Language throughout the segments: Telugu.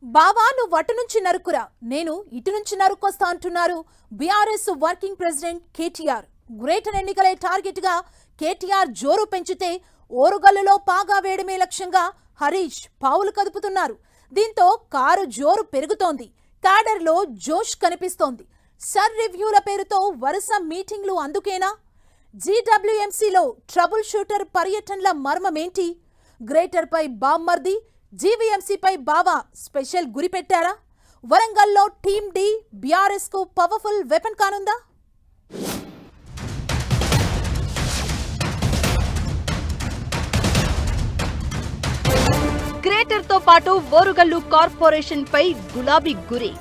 బావా నువ్వు అటు నుంచి నరుకురా, నేను ఇటు నుంచి నరుకొస్తా అంటున్నారు BRS working president KTR. Greater ఎన్నికలే టార్గెట్ గా కేటీఆర్ జోరు పెంచితే ఓరుగల్లులో పాగా వేయడమే లక్ష్యంగా హరీష్ పావులు కదుపుతున్నారు. దీంతో కారు జోరు పెరుగుతోంది, క్యాడర్లో జోష్ కనిపిస్తోంది. సర్ రివ్యూల పేరుతో వరుస మీటింగ్లు అందుకేనా? జీడబ్ల్యూఎంసీలో ట్రబుల్ షూటర్ పర్యటనల మర్మమేంటి? గ్రేటర్ పై బామ్మర్ది, జీవీఎంసీపై బావా స్పెషల్ గురి పెట్టారా? వరంగల్లో టీమ్ డి బీఆర్ఎస్ కు పవర్ఫుల్ వెపన్ కానుందా? గ్రేటర్ తో పాటు ఓరుగల్లు కార్పొరేషన్ పై గులాబీ గురి.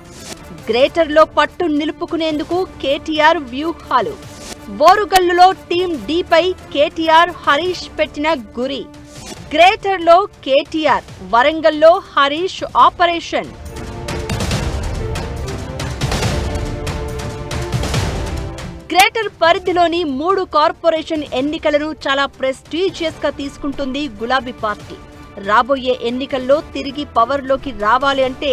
గ్రేటర్ లో పట్టు నిలుపుకునేందుకు కేటీఆర్ వ్యూహాలు. ఓరుగల్లులో టీమ్ డి పై కేటీఆర్ హరీష్ పెట్టిన గురి. గ్రేటర్ లో కేటీఆర్, వరంగల్లో హరీష్ ఆపరేషన్. గ్రేటర్ పరిధిలోని 3 కార్పొరేషన్ ఎన్నికలను చాలా ప్రెస్టీజియస్ గా తీసుకుంటుంది గులాబీ పార్టీ. రాబోయే ఎన్నికల్లో తిరిగి పవర్లోకి రావాలి అంటే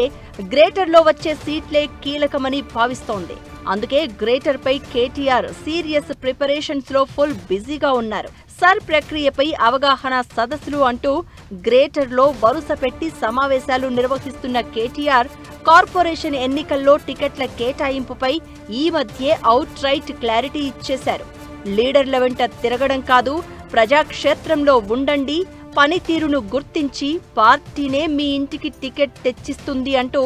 గ్రేటర్లో వచ్చే సీట్లే కీలకమని భావిస్తోంది. అందుకే గ్రేటర్ పై కేటీఆర్ సీరియస్ ప్రిపరేషన్స్ లో ఫుల్ బిజీగా ఉన్నారు. సర్ ప్రక్రియపై అవగాహన సదస్సులు అంటూ గ్రేటర్లో వరుస పెట్టి సమావేశాలు నిర్వహిస్తున్న కేటీఆర్ కార్పొరేషన్ ఎన్నికల్లో టికెట్ల కేటాయింపుపై ఈ మధ్యే అవుట్ రైట్ క్లారిటీ ఇచ్చేశారు. లీడర్ల వెంట తిరగడం కాదు, ప్రజాక్షేత్రంలో ఉండండి, పనితీరును గుర్తించి పార్టీనే మీ ఇంటికి టికెట్ తెచ్చిస్తుంది అంటూ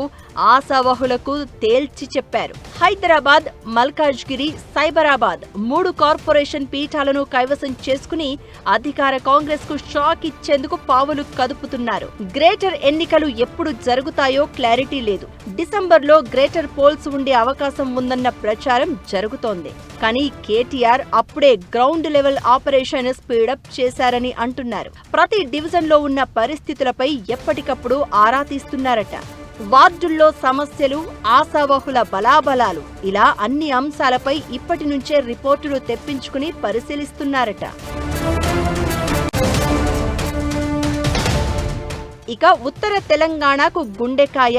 ఆశావహులకు తేల్చి చెప్పారు. హైదరాబాద్, మల్కాజ్గిరి, సైబరాబాద్ 3 కార్పొరేషన్ పీఠాలను కైవసం చేసుకుని అధికార కాంగ్రెస్ కు షాక్ ఇచ్చేందుకు పావులు కదుపుతున్నారు. గ్రేటర్ ఎన్నికలు ఎప్పుడు జరుగుతాయో క్లారిటీ లేదు. డిసెంబర్లో గ్రేటర్ పోల్స్ ఉండే అవకాశం ఉందన్న ప్రచారం జరుగుతోంది. కానీ కేటీఆర్ అప్పుడే గ్రౌండ్ లెవెల్ ఆపరేషన్ స్పీడప్ చేశారని అంటున్నారు. ప్రతి డివిజన్లో ఉన్న పరిస్థితులపై ఎప్పటికప్పుడు ఆరా తీస్తున్నారట. వార్డుల్లో సమస్యలు, ఆశావహుల బలాబలాలు, ఇలా అన్ని అంశాలపై ఇప్పటి నుంచే రిపోర్టులు తెప్పించుకుని పరిశీలిస్తున్నారట. ఇక ఉత్తర తెలంగాణకు గుండెకాయ,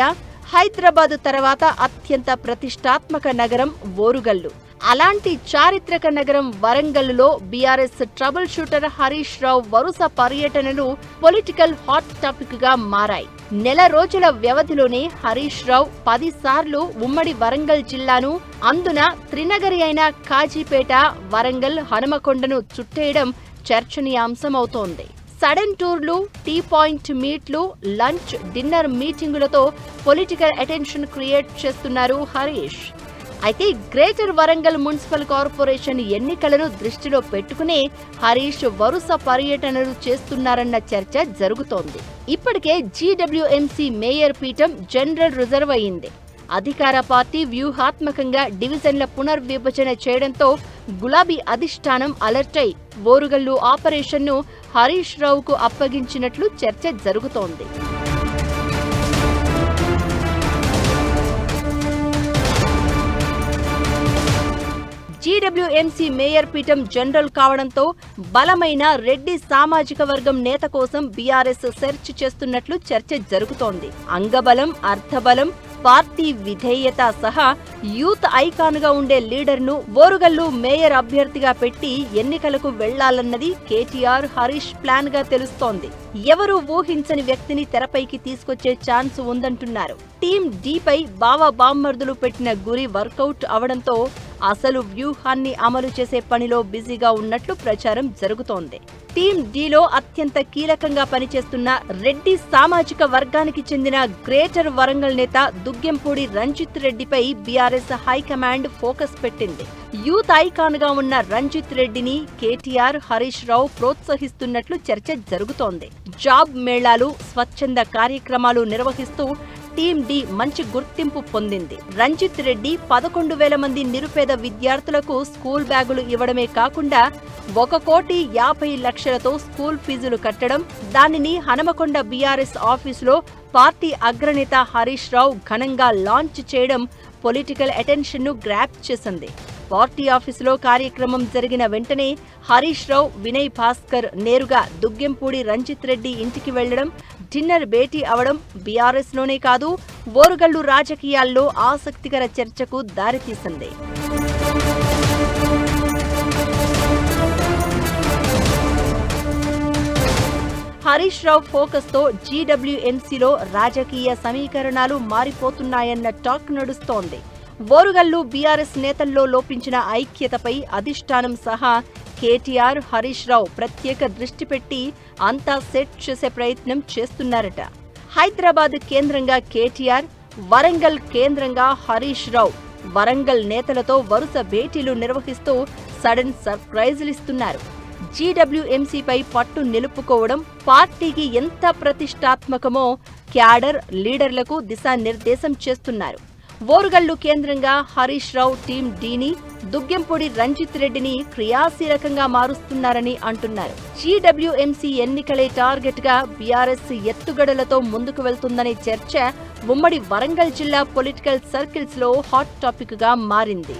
హైదరాబాదు తర్వాత అత్యంత ప్రతిష్టాత్మక నగరం ఓరుగల్లు. అలాంటి చారిత్రక నగరం వరంగల్లులో BRS trouble shooter Harish Rao వరుస పర్యటనలు పొలిటికల్ హాట్ టాపిక్ గా మారాయి. నెల రోజుల వ్యవధిలోనే హరీష్ రావు 10 సార్లు ఉమ్మడి వరంగల్ జిల్లాను, అందున త్రినగరి అయిన కాజీపేట, వరంగల్, హనుమకొండను చుట్టేయడం చర్చనీయాంశమవుతోంది. సడన్ టూర్లు, టీ పాయింట్ మీట్లు, లంచ్, డిన్నర్ మీటింగులతో పొలిటికల్ అటెన్షన్ క్రియేట్ చేస్తున్నారు హరీష్. అయితే గ్రేటర్ వరంగల్ మున్సిపల్ కార్పొరేషన్ ఎన్నికలను దృష్టిలో పెట్టుకునే హరీష్ వరుస పర్యటనలు చేస్తున్నారన్న చర్చ జరుగుతోంది. ఇప్పటికే జీడబ్ల్యూఎంసీ మేయర్ పీఠం జనరల్ రిజర్వ్ అయింది. అధికార పార్టీ వ్యూహాత్మకంగా డివిజన్ల పునర్విభజన చేయడంతో గులాబీ అధిష్టానం అలర్ట్ అయి ఓరుగల్లు ఆపరేషన్ను హరీష్ రావుకు అప్పగించినట్లు చర్చ జరుగుతోంది. జీడబ్ల్యూఎంసీ మేయర్ పీఠం జనరల్ కావడంతో బలమైన రెడ్డి సామాజిక వర్గం నేత కోసం బీఆర్ఎస్ సెర్చ్ చేస్తున్నట్లు చర్చ జరుగుతోంది. అంగబలం, అర్థబలం, పార్టీ విధేయత సహా యూత్ ఐకాన్ గా ఉండే లీడర్ను ఓరుగల్లు మేయర్ అభ్యర్థిగా పెట్టి ఎన్నికలకు వెళ్లాలన్నది కేటీఆర్, హరీష్ ప్లాన్ గా తెలుస్తోంది. ఎవరూ ఊహించని వ్యక్తిని తెరపైకి తీసుకొచ్చే ఛాన్స్ ఉందంటున్నారు. టీమ్ డి పై బావా బామ్మర్దులు పెట్టిన గురి వర్కౌట్ అవడంతో అసలు వ్యూహాన్ని అమలు చేసే పనిలో బిజీగా ఉన్నట్లు ప్రచారం జరుగుతోంది. టీమ్ డిలో అత్యంత కీలకంగా పనిచేస్తున్న రెడ్డి సామాజిక వర్గానికి చెందిన గ్రేటర్ వరంగల్ నేత దుగ్గెంపూడి రంజిత్ రెడ్డిపై బీఆర్ఎస్ హైకమాండ్ ఫోకస్ పెట్టింది. యూత్ ఐకాన్ గా ఉన్న రంజిత్ రెడ్డిని కేటీఆర్, హరీష్ రావు ప్రోత్సహిస్తున్నట్లు చర్చ జరుగుతోంది. జాబ్ మేళాలు, స్వచ్ఛంద కార్యక్రమాలు నిర్వహిస్తూ టీమ్ డి మంచి గుర్తింపు పొందింది. రంజిత్ రెడ్డి 11,000 మంది నిరుపేద విద్యార్థులకు స్కూల్ బ్యాగులు ఇవ్వడమే కాకుండా 1,50,00,000తో స్కూల్ ఫీజులు కట్టడం, దానిని హనుమకొండ బీఆర్ఎస్ ఆఫీసులో పార్టీ అగ్రనేత హరీష్ రావు ఘనంగా లాంచ్ చేయడం పొలిటికల్ అటెన్షన్ ను గ్రాప్ చేసింది. పార్టీ ఆఫీసులో కార్యక్రమం జరిగిన వెంటనే హరీష్ రావు, వినయ్ భాస్కర్ నేరుగా దుగ్గెంపూడి రంజిత్ రెడ్డి ఇంటికి వెళ్లడం, డిన్నర్ భేటీ అవడం బీఆర్ఎస్ లోనే కాదు ఓరుగల్లు రాజకీయాల్లో ఆసక్తికర చర్చకు దారితీసింది. హరీష్ రావు ఫోకస్తో జీడబ్ల్యూఎంసీలో రాజకీయ సమీకరణాలు మారిపోతున్నాయన్న టాక్ నడుస్తోంది. ఓరుగల్లు బీఆర్ఎస్ నేతల్లో లోపించిన ఐక్యతపై అధిష్టానం సహా కేటీఆర్, హరీష్ రావు ప్రత్యేక దృష్టి పెట్టి అంతా సెట్ చేసే ప్రయత్నం చేస్తున్నారట. హైదరాబాద్ కేంద్రంగా కేటీఆర్, వరంగల్ కేంద్రంగా హరీష్ రావు వరంగల్ నేతలతో వరుస భేటీలు నిర్వహిస్తూ సడన్ సర్ప్రైజులిస్తున్నారు. జీడబ్ల్యూఎంసీపై పట్టు నిలుపుకోవడం పార్టీకి ఎంత ప్రతిష్టాత్మకమో క్యాడర్, లీడర్లకు దిశానిర్దేశం చేస్తున్నారు. ఓరుగల్లు కేంద్రంగా హరీష్ రావు టీం డీని, దుగ్గెంపూడి రంజిత్ రెడ్డిని క్రియాశీలకంగా మారుస్తున్నారని అంటున్నారు. జీడబ్ల్యూఎంసీ ఎన్నికలే టార్గెట్ గా బీఆర్ఎస్ ఎత్తుగడలతో ముందుకు వెళ్తుందనే చర్చ ఉమ్మడి వరంగల్ జిల్లా పొలిటికల్ సర్కిల్స్ లో హాట్ టాపిక్ గా మారింది.